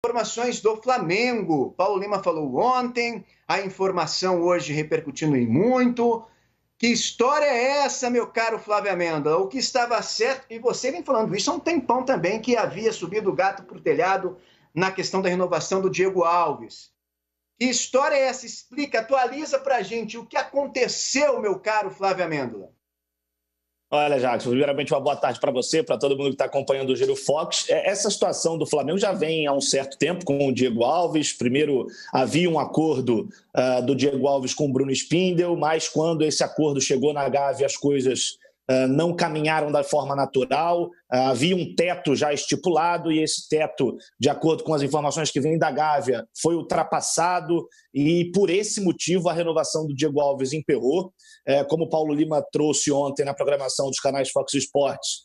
Informações do Flamengo. Paulo Lima falou ontem, a informação hoje repercutindo em muito. Que história é essa, meu caro Flávio Amêndola? O que estava certo, e você vem falando isso há um tempão também, que havia subido o gato para o telhado na questão da renovação do Diego Alves. Que história é essa? Explica, atualiza para a gente o que aconteceu, meu caro Flávio Amêndola. Olha, Jackson, primeiramente uma boa tarde para você, para todo mundo que está acompanhando o Giro Fox. Essa situação do Flamengo já vem há um certo tempo com o Diego Alves. Primeiro havia um acordo do Diego Alves com o Bruno Spindel, mas quando esse acordo chegou na Gávea, as coisas não caminharam da forma natural. Havia um teto já estipulado e esse teto, de acordo com as informações que vêm da Gávea, foi ultrapassado e por esse motivo a renovação do Diego Alves emperrou. Como o Paulo Lima trouxe ontem na programação dos canais Fox Sports,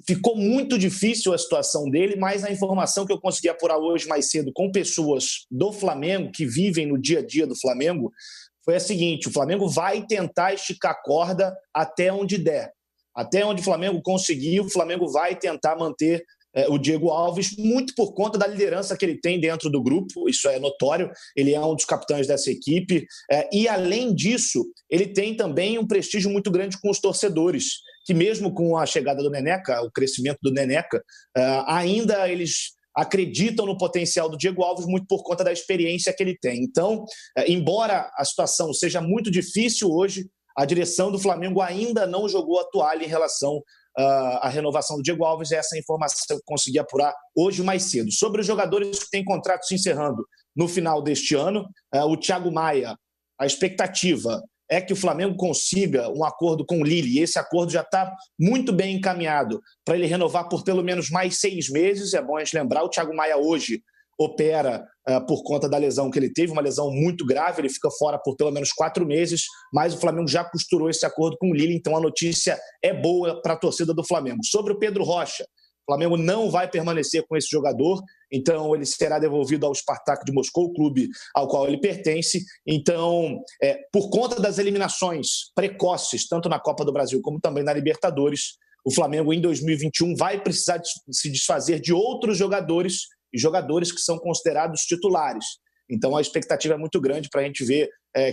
ficou muito difícil a situação dele, mas a informação que eu consegui apurar hoje mais cedo com pessoas do Flamengo, que vivem no dia a dia do Flamengo, foi a seguinte: o Flamengo vai tentar esticar a corda até onde der. Até onde o Flamengo conseguir, o Flamengo vai tentar manter o Diego Alves, muito por conta da liderança que ele tem dentro do grupo, isso é notório, ele é um dos capitães dessa equipe, e além disso, ele tem também um prestígio muito grande com os torcedores, que mesmo com a chegada do Neneca, o crescimento do Neneca, ainda eles acreditam no potencial do Diego Alves muito por conta da experiência que ele tem. Então, embora a situação seja muito difícil hoje, a direção do Flamengo ainda não jogou a toalha em relação à renovação do Diego Alves. Essa informação que eu consegui apurar hoje mais cedo. Sobre os jogadores que têm contrato se encerrando no final deste ano, o Thiago Maia, a expectativa é que o Flamengo consiga um acordo com o Lille, e esse acordo já está muito bem encaminhado para ele renovar por pelo menos mais 6 meses. É bom a gente lembrar, o Thiago Maia hoje opera por conta da lesão que ele teve, uma lesão muito grave, ele fica fora por pelo menos 4 meses, mas o Flamengo já costurou esse acordo com o Lille, então a notícia é boa para a torcida do Flamengo. Sobre o Pedro Rocha, o Flamengo não vai permanecer com esse jogador, então ele será devolvido ao Spartak de Moscou, o clube ao qual ele pertence. Então, por conta das eliminações precoces, tanto na Copa do Brasil como também na Libertadores, o Flamengo em 2021 vai precisar se desfazer de outros jogadores, e jogadores que são considerados titulares. Então a expectativa é muito grande para a gente ver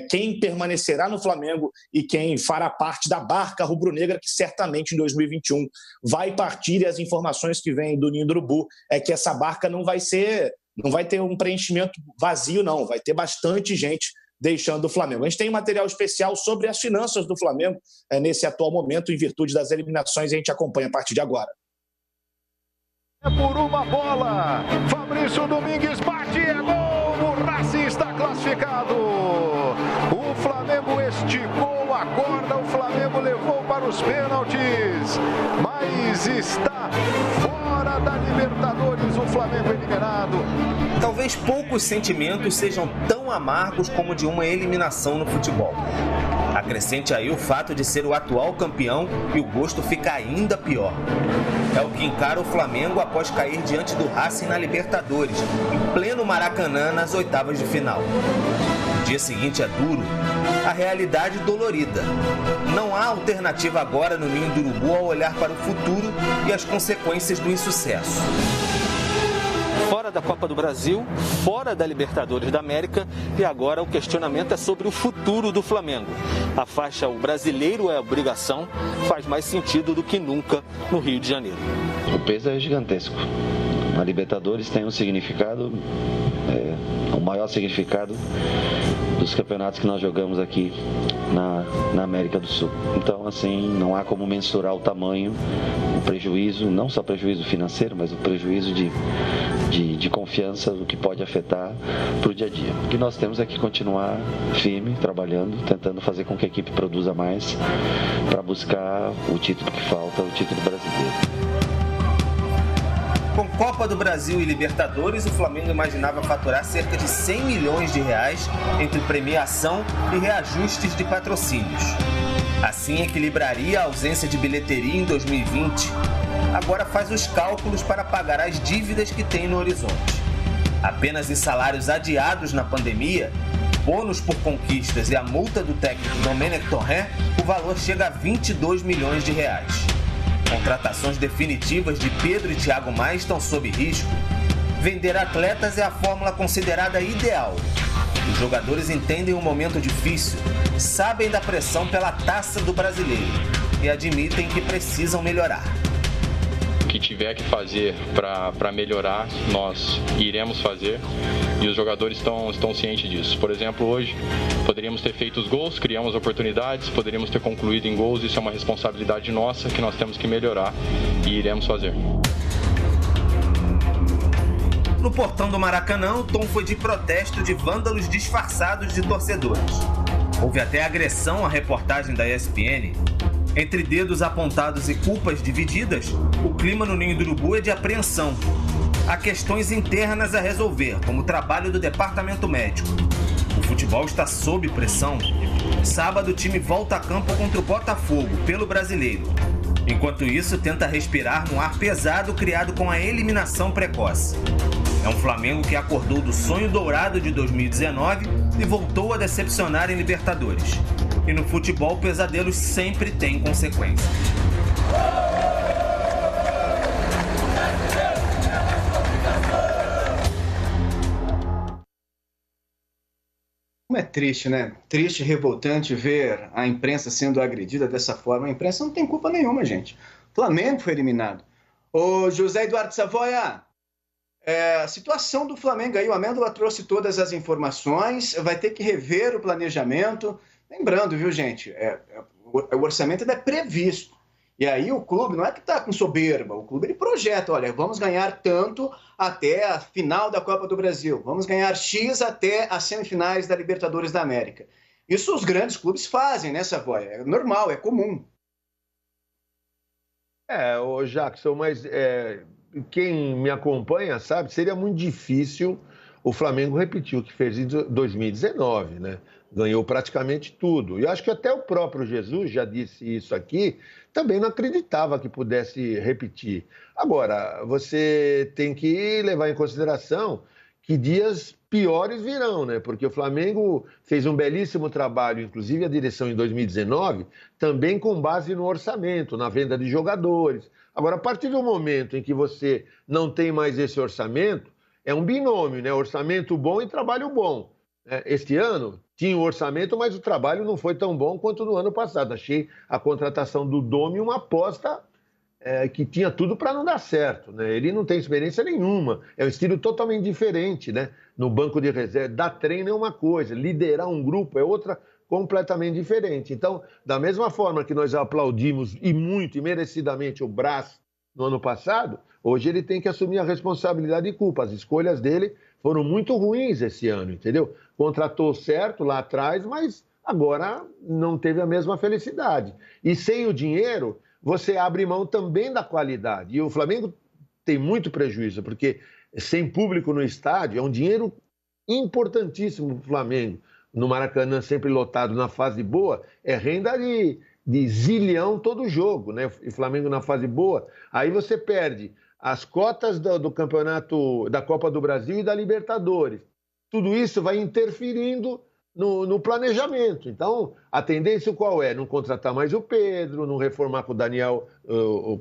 quem permanecerá no Flamengo e quem fará parte da barca rubro-negra, que certamente em 2021 vai partir, e as informações que vêm do Ninho do Urubu é que essa barca não vai ter um preenchimento vazio, não, vai ter bastante gente deixando o Flamengo. A gente tem um material especial sobre as finanças do Flamengo nesse atual momento, em virtude das eliminações, e a gente acompanha a partir de agora. É por uma bola, Fabrício Domingues bate, é gol, o Racing está classificado. O Flamengo esticou a corda, o Flamengo levou para os pênaltis, mas está fora da Libertadores, o Flamengo eliminado. Talvez poucos sentimentos sejam tão amargos como o de uma eliminação no futebol. Acrescente aí o fato de ser o atual campeão e o gosto fica ainda pior. É o que encara o Flamengo após cair diante do Racing na Libertadores, em pleno Maracanã, nas oitavas de final. O dia seguinte é duro, a realidade dolorida. Não há alternativa agora no Ninho do Urubu ao olhar para o futuro e as consequências do insucesso. Fora da Copa do Brasil, fora da Libertadores da América, e agora o questionamento é sobre o futuro do Flamengo. A faixa "o brasileiro é obrigação" faz mais sentido do que nunca no Rio de Janeiro. O peso é gigantesco. A Libertadores tem um significado, o maior significado dos campeonatos que nós jogamos aqui na América do Sul. Então, assim, não há como mensurar o tamanho, o prejuízo, não só prejuízo financeiro, mas o prejuízo de confiança, do que pode afetar para o dia a dia. O que nós temos é que continuar firme, trabalhando, tentando fazer com que a equipe produza mais para buscar o título que falta, o título brasileiro. Com Copa do Brasil e Libertadores, o Flamengo imaginava faturar cerca de 100 milhões de reais entre premiação e reajustes de patrocínios. Assim equilibraria a ausência de bilheteria em 2020. Agora faz os cálculos para pagar as dívidas que tem no horizonte. Apenas em salários adiados na pandemia, bônus por conquistas e a multa do técnico Domenech Torrent, o valor chega a 22 milhões de reais. Contratações definitivas de Pedro e Thiago Maia estão sob risco. Vender atletas é a fórmula considerada ideal. Os jogadores entendem o momento difícil, sabem da pressão pela Taça do Brasileiro e admitem que precisam melhorar. O que tiver que fazer para melhorar, nós iremos fazer e os jogadores estão cientes disso. Por exemplo, hoje poderíamos ter feito os gols, criamos oportunidades, poderíamos ter concluído em gols, isso é uma responsabilidade nossa que nós temos que melhorar e iremos fazer. No portão do Maracanã, o tom foi de protesto de vândalos disfarçados de torcedores. Houve até agressão à reportagem da ESPN. Entre dedos apontados e culpas divididas, o clima no Ninho do Urubu é de apreensão. Há questões internas a resolver, como o trabalho do departamento médico. O futebol está sob pressão. Sábado, o time volta a campo contra o Botafogo, pelo Brasileiro. Enquanto isso, tenta respirar no ar pesado criado com a eliminação precoce. É um Flamengo que acordou do sonho dourado de 2019 e voltou a decepcionar em Libertadores. E no futebol, pesadelos sempre têm consequências. Como é triste, né? Triste e revoltante ver a imprensa sendo agredida dessa forma. A imprensa não tem culpa nenhuma, gente. O Flamengo foi eliminado. Ô, José Eduardo Savoia, a situação do Flamengo aí, o Amêndola trouxe todas as informações, vai ter que rever o planejamento. Lembrando, viu, gente, o orçamento ainda é previsto. E aí o clube não é que está com soberba, o clube ele projeta, olha, vamos ganhar tanto até a final da Copa do Brasil, vamos ganhar X até as semifinais da Libertadores da América. Isso os grandes clubes fazem, né, Savoia? É normal, é comum. Ô Jackson, mas quem me acompanha sabe, seria muito difícil o Flamengo repetir o que fez em 2019, né? Ganhou praticamente tudo. E eu acho que até o próprio Jesus já disse isso aqui, também não acreditava que pudesse repetir. Agora, você tem que levar em consideração que dias piores virão, né? Porque o Flamengo fez um belíssimo trabalho, inclusive a direção em 2019, também com base no orçamento, na venda de jogadores. Agora, a partir do momento em que você não tem mais esse orçamento, é um binômio, né? Orçamento bom e trabalho bom. Este ano tinha o orçamento, mas o trabalho não foi tão bom quanto no ano passado. Achei a contratação do Domi uma aposta que tinha tudo para não dar certo, né? Ele não tem experiência nenhuma, é um estilo totalmente diferente, né? No banco de reserva, dar treino é uma coisa, liderar um grupo é outra completamente diferente. Então, da mesma forma que nós aplaudimos e muito e merecidamente o Brás no ano passado, hoje ele tem que assumir a responsabilidade e culpa. As escolhas dele foram muito ruins esse ano, entendeu? Contratou certo lá atrás, mas agora não teve a mesma felicidade. E sem o dinheiro, você abre mão também da qualidade. E o Flamengo tem muito prejuízo, porque sem público no estádio, é um dinheiro importantíssimo para o Flamengo. No Maracanã, sempre lotado na fase boa, é renda de zilhão todo jogo, né? E Flamengo na fase boa. Aí você perde as cotas do campeonato, da Copa do Brasil e da Libertadores. Tudo isso vai interferindo no planejamento. Então, a tendência qual é? Não contratar mais o Pedro, não reformar com o Daniel,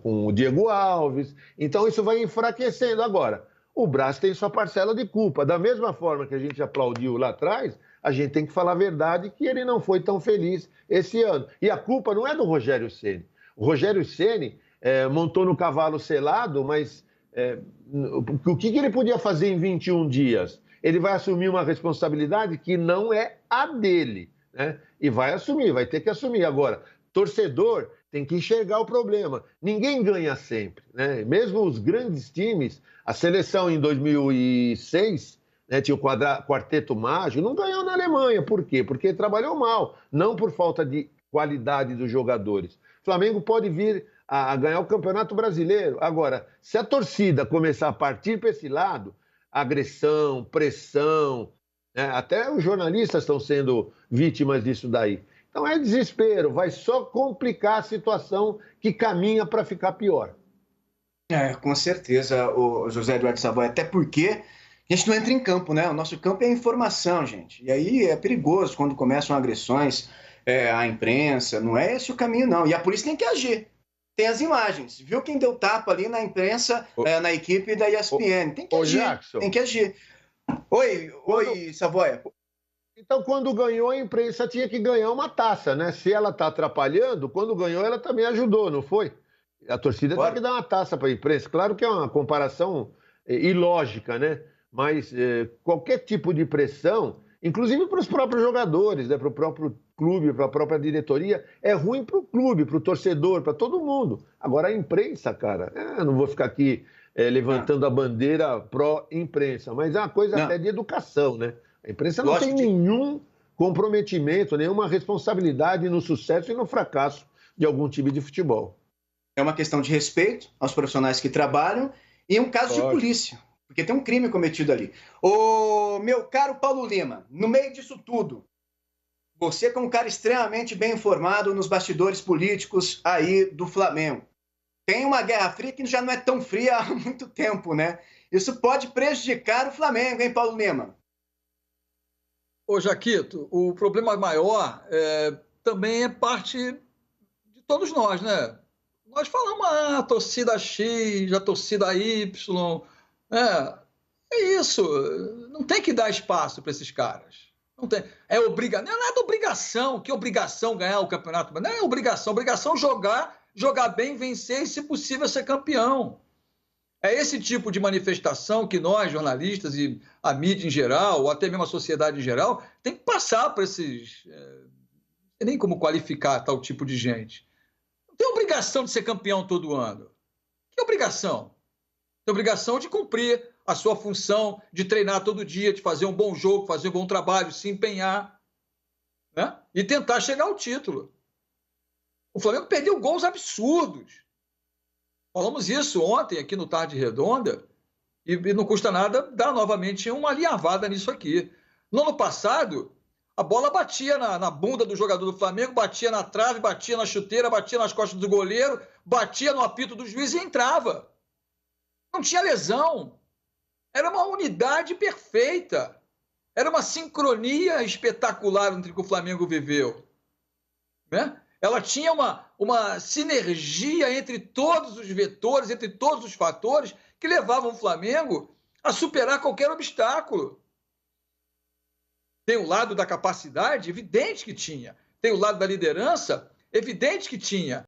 com o Diego Alves. Então, isso vai enfraquecendo. Agora, o Brás tem sua parcela de culpa. Da mesma forma que a gente aplaudiu lá atrás, a gente tem que falar a verdade que ele não foi tão feliz esse ano. E a culpa não é do Rogério Ceni. O Rogério Ceni montou no cavalo selado, mas o que ele podia fazer em 21 dias? Ele vai assumir uma responsabilidade que não é a dele, né? E vai assumir, vai ter que assumir. Agora, torcedor tem que enxergar o problema. Ninguém ganha sempre, né? Mesmo os grandes times, a seleção em 2006, né, tinha o Quarteto Mágico, não ganhou na Alemanha. Por quê? Porque trabalhou mal, não por falta de qualidade dos jogadores. O Flamengo pode vir a ganhar o Campeonato Brasileiro. Agora, se a torcida começar a partir para esse lado, agressão, pressão, né? Até os jornalistas estão sendo vítimas disso daí. Então é desespero, vai só complicar a situação que caminha para ficar pior. Com certeza, o José Eduardo Savoia, até porque a gente não entra em campo, né? O nosso campo é informação, gente. E aí é perigoso quando começam agressões à imprensa, não é esse o caminho, não. E a polícia tem que agir. tem as imagens. Viu quem deu tapa ali na imprensa, na equipe da ESPN. Tem que agir, Jackson. tem que agir. Oi, Savoia. Então, quando ganhou, a imprensa tinha que ganhar uma taça, né? Se ela está atrapalhando, quando ganhou, ela também ajudou, não foi? A torcida tem que dar uma taça para a imprensa. Claro que é uma comparação ilógica, né? Mas qualquer tipo de pressão, inclusive para os próprios jogadores, né? Para o próprio clube, para a própria diretoria, é ruim para o clube, para o torcedor, para todo mundo. Agora, a imprensa, cara, eu não vou ficar aqui levantando a bandeira pró-imprensa, mas é uma coisa até de educação, né? A imprensa não tem nenhum comprometimento, nenhuma responsabilidade no sucesso e no fracasso de algum time de futebol. É uma questão de respeito aos profissionais que trabalham e um caso de polícia, porque tem um crime cometido ali. Ô, meu caro Paulo Lima, no meio disso tudo, você como um cara extremamente bem informado nos bastidores políticos aí do Flamengo, tem uma guerra fria que já não é tão fria há muito tempo, né? Isso pode prejudicar o Flamengo, hein, Paulo Lima? Ô, Jaquito, o problema maior também é parte de todos nós, né? Nós falamos, a torcida X, a torcida Y, é isso, não tem que dar espaço para esses caras. Não tem, não é nada obrigação, que obrigação ganhar o campeonato, não é obrigação jogar bem, vencer e, se possível, ser campeão. É esse tipo de manifestação que nós, jornalistas e a mídia em geral, ou até mesmo a sociedade em geral, tem que passar para esses... não sei nem como qualificar tal tipo de gente. Não tem obrigação de ser campeão todo ano. Que obrigação? Tem obrigação de cumprir a sua função, de treinar todo dia, de fazer um bom jogo, fazer um bom trabalho, se empenhar, né? E tentar chegar ao título. O Flamengo perdeu gols absurdos. Falamos isso ontem aqui no Tarde Redonda e não custa nada dar novamente uma alinhavada nisso aqui. No ano passado, a bola batia na bunda do jogador do Flamengo, batia na trave, batia na chuteira, batia nas costas do goleiro, batia no apito do juiz e entrava. Não tinha lesão. Era uma unidade perfeita. Era uma sincronia espetacular entre o que o Flamengo viveu. Né? Ela tinha uma sinergia entre todos os vetores, entre todos os fatores que levavam o Flamengo a superar qualquer obstáculo. Tem o lado da capacidade, evidente que tinha. Tem o lado da liderança, evidente que tinha.